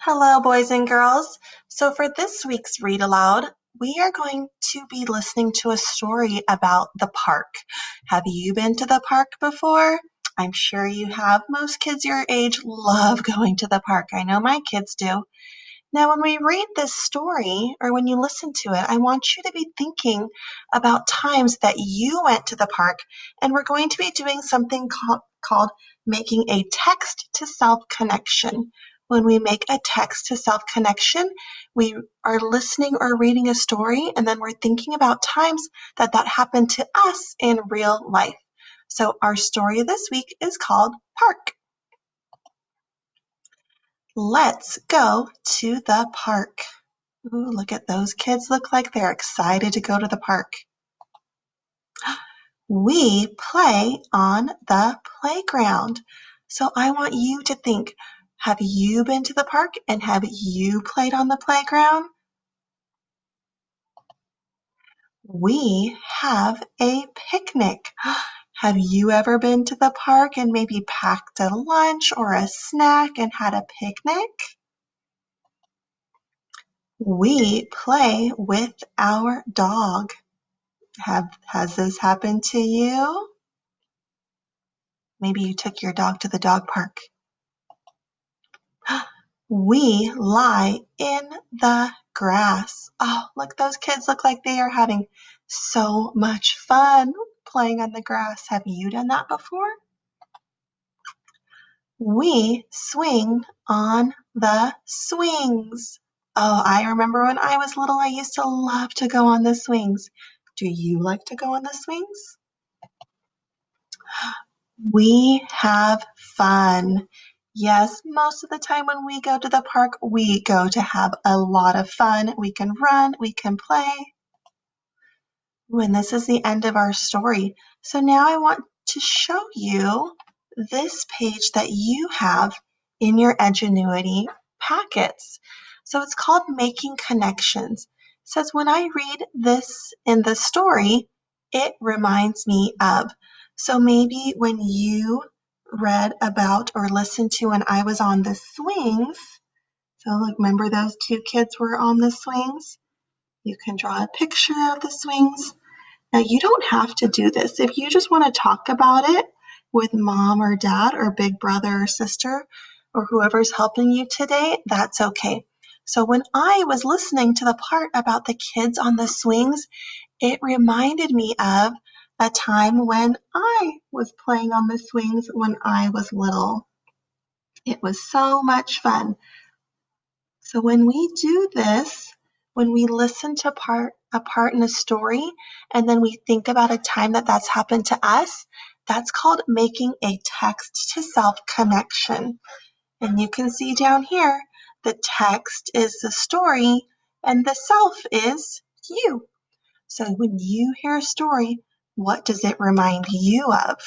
Hello, boys and girls. So, for this week's Read Aloud, we are going to be listening to a story about the park. Have you been to the park before? I'm sure you have. Most kids your age love going to the park. I know my kids do. Now, when we read this story or when you listen to it, I want you to be thinking about times that you went to the park, and we're going to be doing something called making a text to self connection. When we make a text to self connection, we are listening or reading a story, and then we're thinking about times that happened to us in real life. So, our story this week is called Park. Let's go to the park. Ooh, look at those kids. Look like they're excited to go to the park. We play on the playground. So I want you to think, have you been to the park and have you played on the playground? We have a picnic. Have you ever been to the park and maybe packed a lunch or a snack and had a picnic? We play with our dog. Has this happened to you? Maybe you took your dog to the dog park. We lie in the grass. Oh, look, those kids look like they are having so much fun playing on the grass. Have you done that before? We swing on the swings. Oh, I remember when I was little, I used to love to go on the swings. Do you like to go on the swings? We have fun. Yes, most of the time when we go to the park, we go to have a lot of fun. We can run, we can play. And this is the end of our story. So now I want to show you this page that you have in your Edgenuity packets. So it's called Making Connections. It says, when I read this in the story, it reminds me of. So maybe when you read about or listened to when I was on the swings, so like remember those two kids were on the swings? You can draw a picture of the swings. Now, you don't have to do this. If you just want to talk about it with mom or dad or big brother or sister or whoever's helping you today, that's okay. So, when I was listening to the part about the kids on the swings, it reminded me of a time when I was playing on the swings when I was little. It was so much fun. So when we do this, when we listen to a part in a story, and then we think about a time that's happened to us, that's called making a text to self connection. And you can see down here, the text is the story and the self is you. So when you hear a story, what does it remind you of?